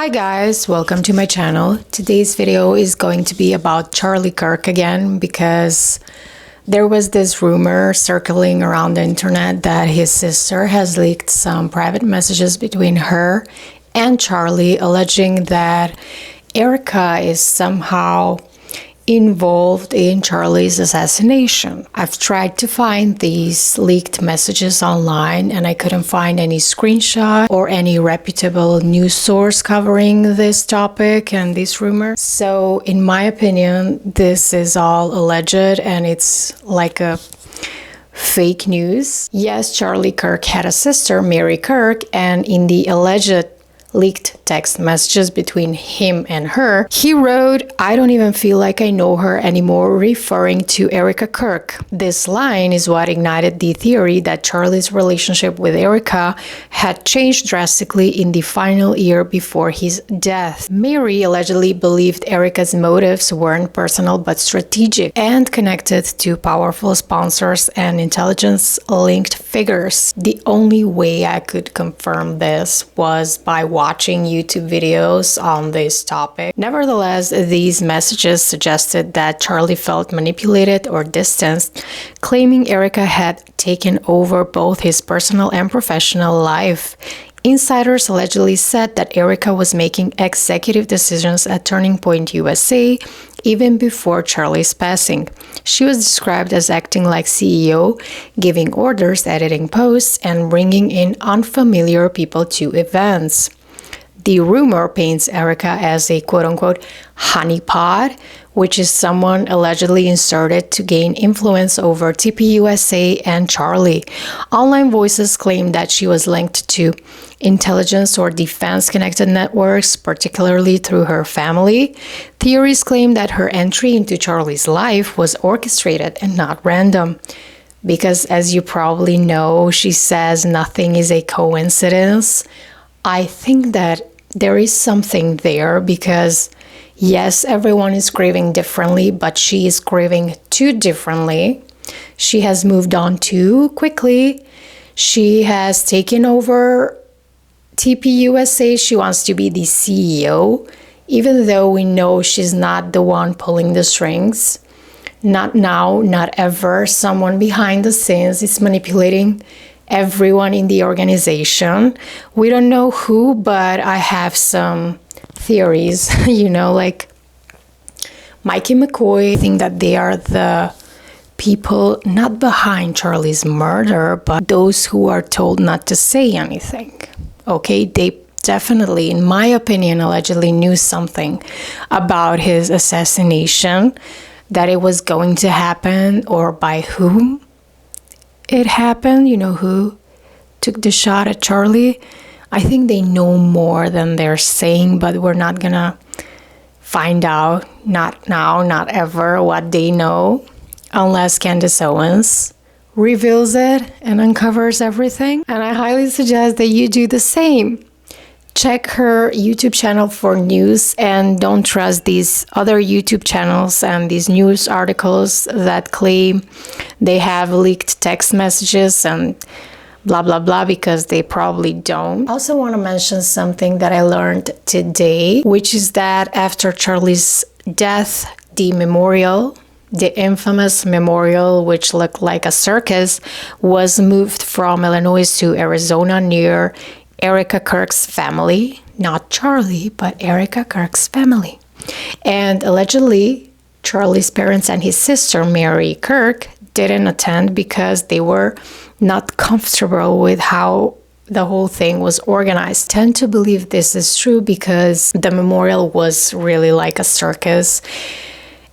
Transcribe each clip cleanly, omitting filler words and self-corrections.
Hi guys, welcome to my channel. Today's video is going to be about Charlie Kirk again because there was this rumor circling around the internet that his sister has leaked some private messages between her and Charlie, alleging that Erika is somehow involved in Charlie's assassination. I've tried to find these leaked messages online and I couldn't find any screenshot or any reputable news source covering this topic and this rumor. So in my opinion, this is all alleged and it's like a fake news. Yes, Charlie Kirk had a sister, Mary Kirk, and in the alleged leaked text messages between him and her, he wrote, "I don't even feel like I know her anymore," referring to Erika Kirk. This line is what ignited the theory that Charlie's relationship with Erika had changed drastically in the final year before his death. Mary allegedly believed Erika's motives weren't personal but strategic and connected to powerful sponsors and intelligence-linked figures. The only way I could confirm this was by watching YouTube videos on this topic. Nevertheless, these messages suggested that Charlie felt manipulated or distanced, claiming Erika had taken over both his personal and professional life. Insiders allegedly said that Erika was making executive decisions at Turning Point USA even before Charlie's passing. She was described as acting like CEO, giving orders, editing posts, and bringing in unfamiliar people to events. The rumor paints Erika as a quote-unquote honeypot, which is someone allegedly inserted to gain influence over TPUSA and Charlie. Online voices claim that she was linked to intelligence or defense-connected networks, particularly through her family. Theories claim that her entry into Charlie's life was orchestrated and not random. Because as you probably know, she says nothing is a coincidence. I think that there is something there because, yes, everyone is grieving differently, but she is grieving too differently. She has moved on too quickly. She has taken over TPUSA. She wants to be the CEO, even though we know she's not the one pulling the strings. Not now, not ever. Someone behind the scenes is manipulating everyone in the organization. We don't know who, but I have some theories, like Mikey McCoy. I think that they are the people not behind Charlie's murder, but those who are told not to say anything. Okay, they definitely, in my opinion, allegedly knew something about his assassination, that it was going to happen, or by whom it happened, who took the shot at Charlie. I think they know more than they're saying, but we're not gonna find out, not now, not ever, what they know, unless Candace Owens reveals it and uncovers everything. And I highly suggest that you do the same. Check her YouTube channel for news and don't trust these other YouTube channels and these news articles that claim they have leaked text messages and blah blah blah, because they probably don't. I also want to mention something that I learned today, which is that after Charlie's death, the infamous memorial, which looked like a circus, was moved from Illinois to Arizona near Erika Kirk's family, not Charlie, but Erika Kirk's family. And allegedly, Charlie's parents and his sister, Mary Kirk, didn't attend because they were not comfortable with how the whole thing was organized. I tend to believe this is true because the memorial was really like a circus.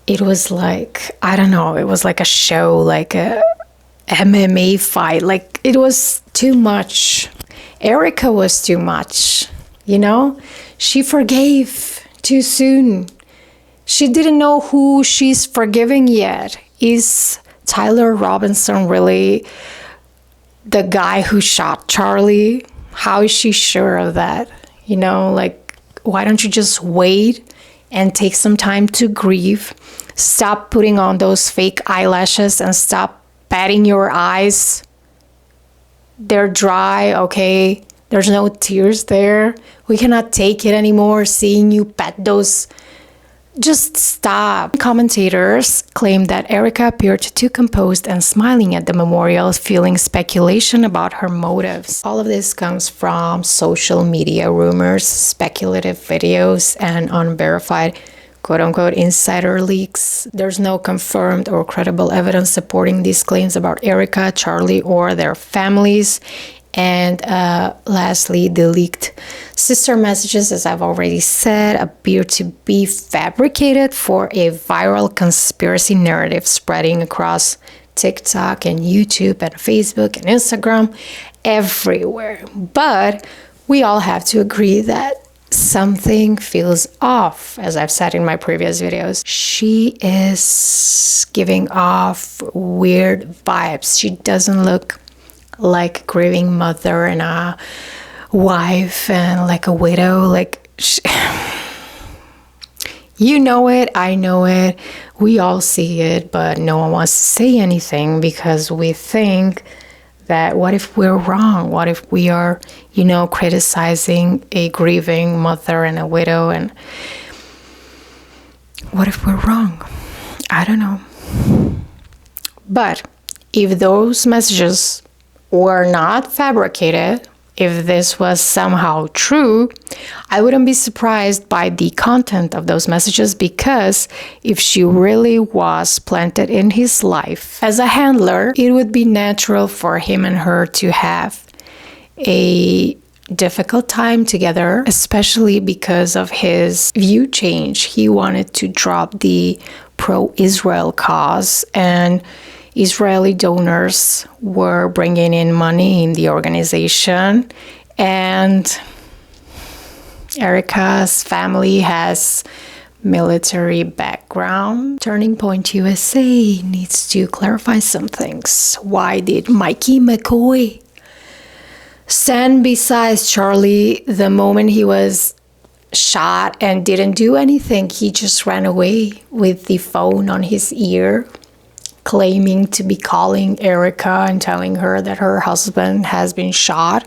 It was like, I don't know, it was like a show, like a MMA fight. Like, it was too much. Erika was too much, She forgave too soon. She didn't know who she's forgiving yet. Is Tyler Robinson really the guy who shot Charlie? How is she sure of that? Why don't you just wait and take some time to grieve? Stop putting on those fake eyelashes and stop batting your eyes. They're dry, okay? There's no tears there. We cannot take it anymore seeing you pet those. Just stop. Commentators claim that Erika appeared too composed and smiling at the memorial, fueling speculation about her motives. All of this comes from social media rumors, speculative videos, and unverified quote-unquote insider leaks. There's no confirmed or credible evidence supporting these claims about Erika, Charlie, or their families. And lastly, the leaked sister messages, as I've already said, appear to be fabricated for a viral conspiracy narrative spreading across TikTok and YouTube and Facebook and Instagram, everywhere. But we all have to agree that something feels off, as I've said in my previous videos. She is giving off weird vibes. She doesn't look like a grieving mother and a wife and like a widow. Like, you know it, I know it, we all see it, but no one wants to say anything because we think that what if we're wrong? What if we are, you know, criticizing a grieving mother and a widow, and what if we're wrong? I don't know. But if those messages were not fabricated, if this was somehow true, I wouldn't be surprised by the content of those messages, because if she really was planted in his life as a handler, it would be natural for him and her to have a difficult time together, especially because of his view change. He wanted to drop the pro-Israel cause, and Israeli donors were bringing in money in the organization, and Erika's family has military background. Turning Point USA needs to clarify some things. Why did Mikey McCoy stand beside Charlie the moment he was shot and didn't do anything? He just ran away with the phone on his ear, claiming to be calling Erika and telling her that her husband has been shot.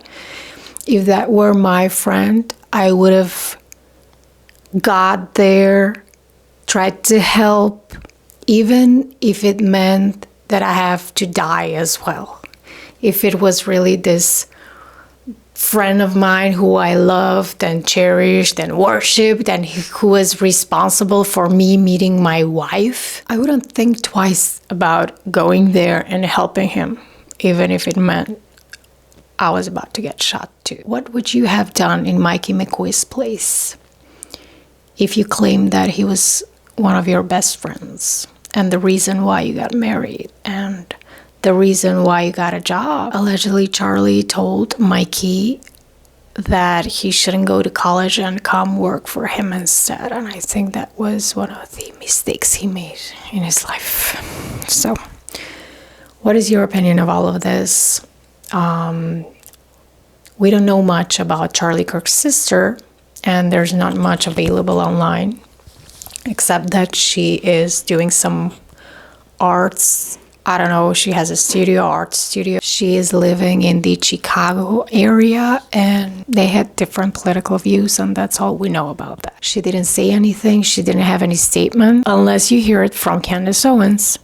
If that were my friend, I would have got there, tried to help, even if it meant that I have to die as well. If it was really this friend of mine who I loved and cherished and worshipped, and who was responsible for me meeting my wife, I wouldn't think twice about going there and helping him, even if it meant I was about to get shot too. What would you have done in Mikey McCoy's place if you claimed that he was one of your best friends and the reason why you got married and the reason why you got a job? Allegedly, Charlie told Mikey that he shouldn't go to college and come work for him instead. And I think that was one of the mistakes he made in his life. So, what is your opinion of all of this? We don't know much about Charlie Kirk's sister, and there's not much available online, except that she is doing some arts. I don't know, she has a studio, art studio. She is living in the Chicago area, and they had different political views, and that's all we know about that. She didn't say anything. She didn't have any statement, unless you hear it from Candace Owens.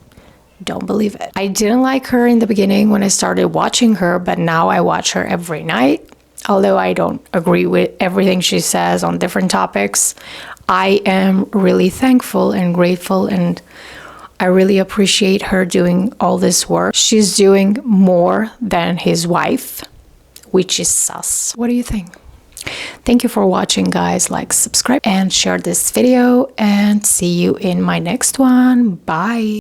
Don't believe it. I didn't like her in the beginning when I started watching her, but now I watch her every night. Although I don't agree with everything she says on different topics, I am really thankful and grateful, and I really appreciate her doing all this work. She's doing more than his wife, which is sus. What do you think? Thank you for watching, guys. Like, subscribe, and share this video, and see you in my next one. Bye.